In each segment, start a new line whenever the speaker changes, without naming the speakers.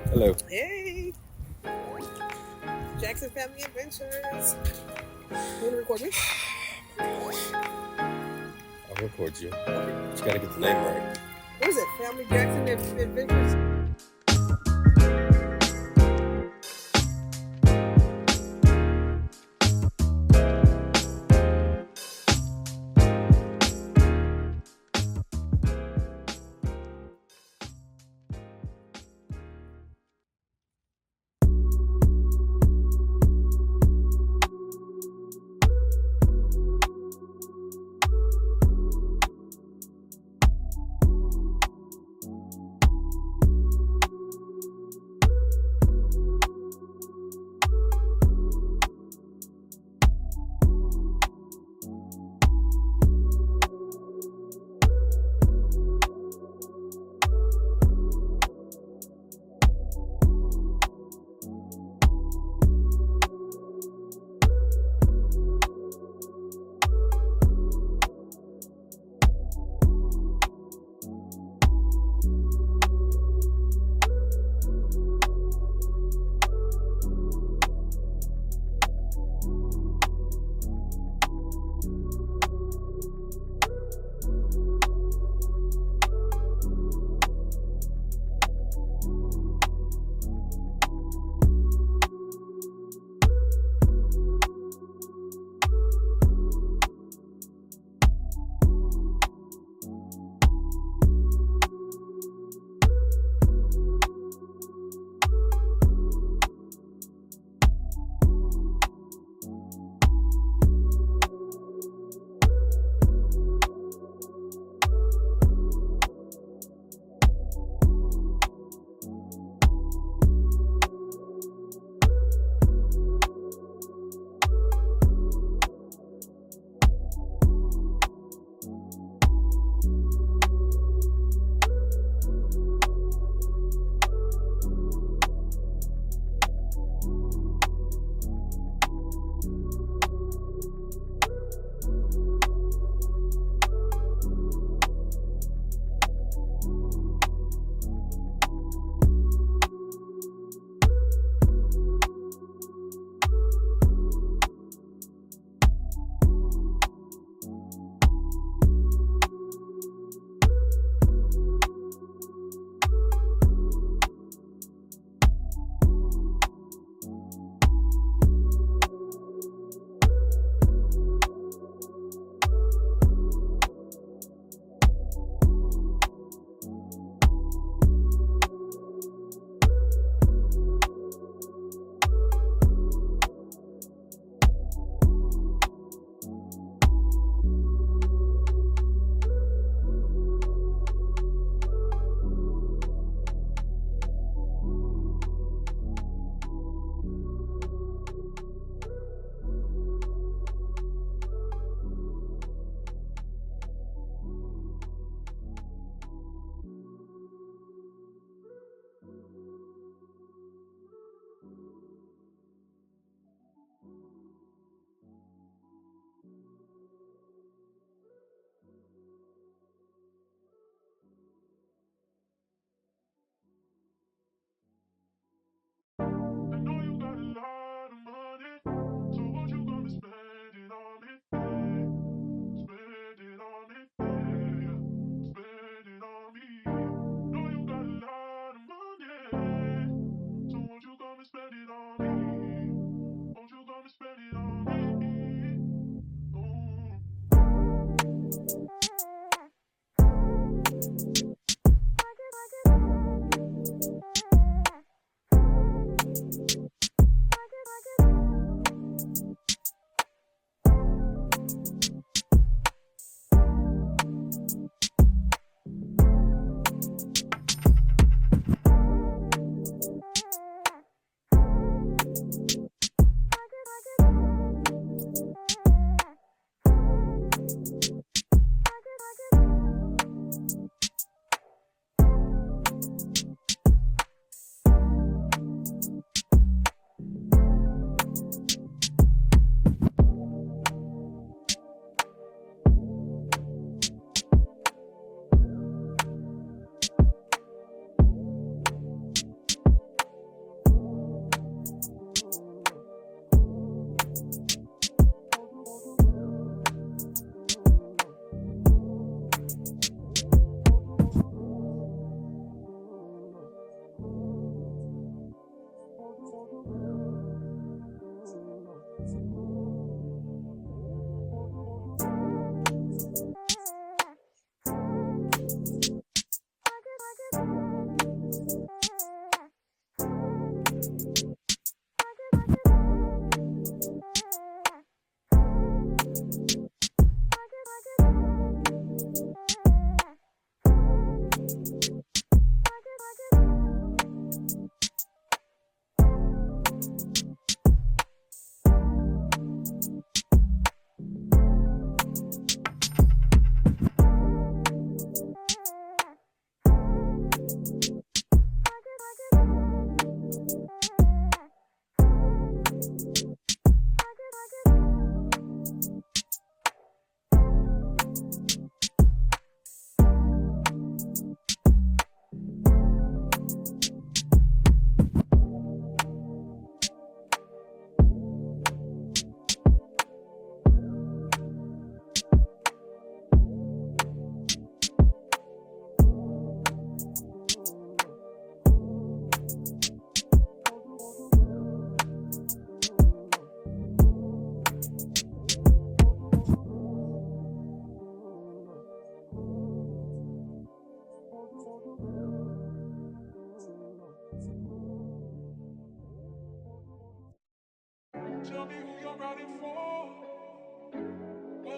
Hello.
Hey, Jackson Family Adventures. You want to record me?
I'll record you. But you gotta get the name right.
What is it? Family Jackson Adventures?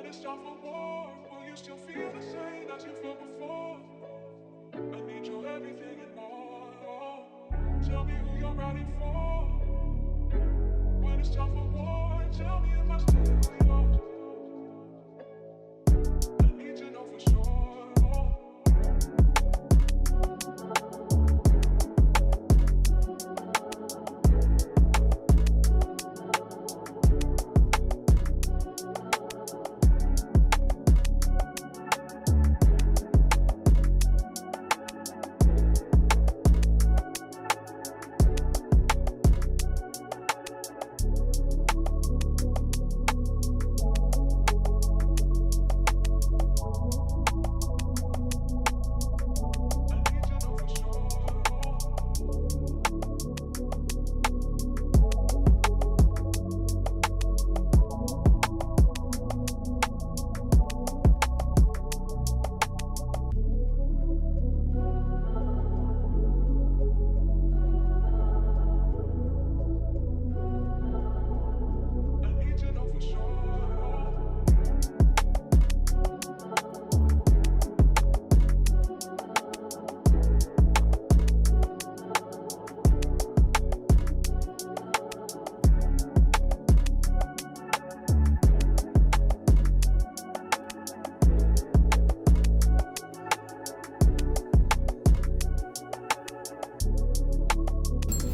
it's time for war, will you still feel the same as you felt before? I need your everything and more. Tell me who you're riding for. When it's time for war, tell me if I still yours. I need to know for sure.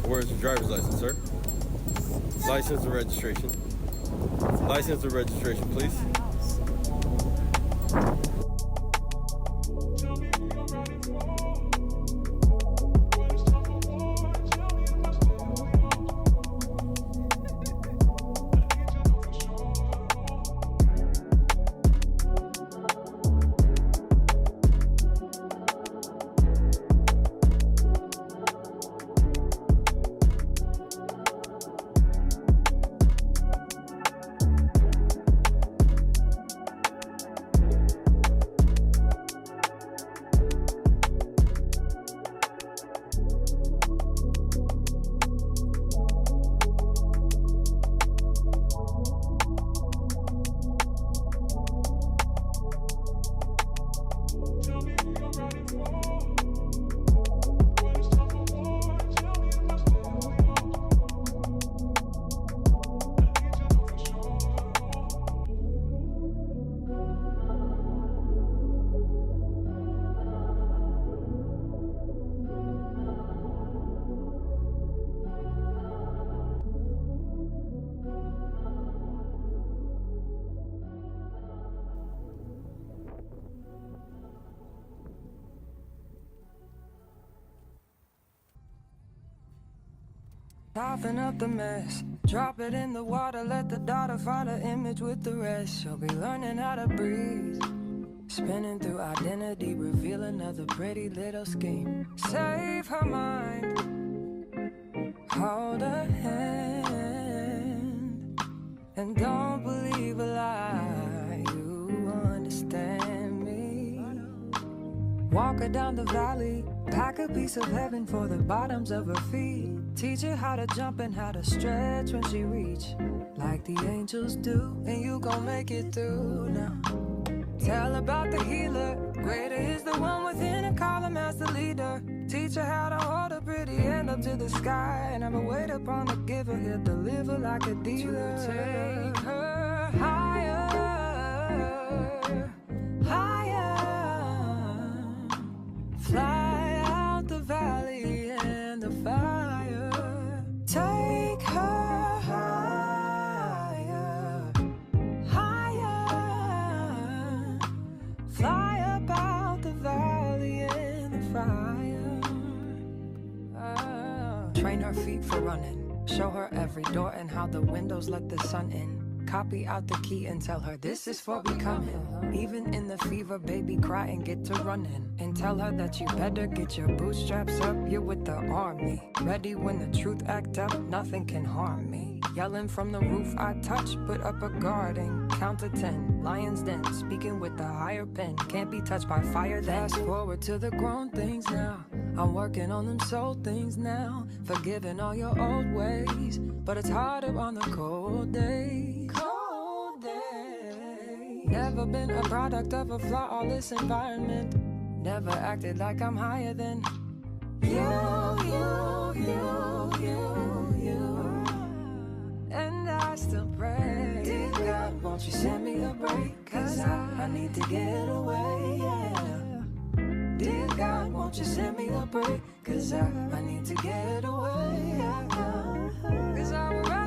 Where's your driver's license, sir? License and registration. License and registration, please.
Soften up the mess, drop it in the water, let the daughter find her image with the rest. She'll be learning how to breathe, spinning through identity, reveal another pretty little scheme. Save her mind, hold her hand, and don't believe a lie, you understand me. Walk her down the valley, pack a piece of heaven for the bottoms of her feet. Teach her how to jump and how to stretch when she reach, like the angels do, and you gon' make it through now. Tell about the healer, greater is the one within, and call him as the leader. Teach her how to hold a pretty hand up to the sky, and never wait upon the giver, he'll deliver like a dealer. To take her higher, higher, fly out the valley and the fire. Take her higher, higher, fly up out the valley in the fire. Train her feet for running, show her every door and how the windows let the sun in. Copy out the key and tell her this is for becoming. Even in the fever, baby, cry and get to running. And tell her that you better get your bootstraps up, you're with the army. Ready when the truth act up, nothing can harm me. Yelling from the roof I touch, put up a guard and count to 10. Lion's den, speaking with the higher pen. Can't be touched by fire then. Fast forward to the grown things now. I'm working on them soul things now. Forgiving all your old ways, but it's harder on the cold days. Cold days. Never been a product of a flawless environment. Never acted like I'm higher than you. And I still pray, dear God, won't you send me a break? Cause I need to get away, yeah. Dear God, won't you send me a break? Cause I need to get away, yeah. Cause I would rather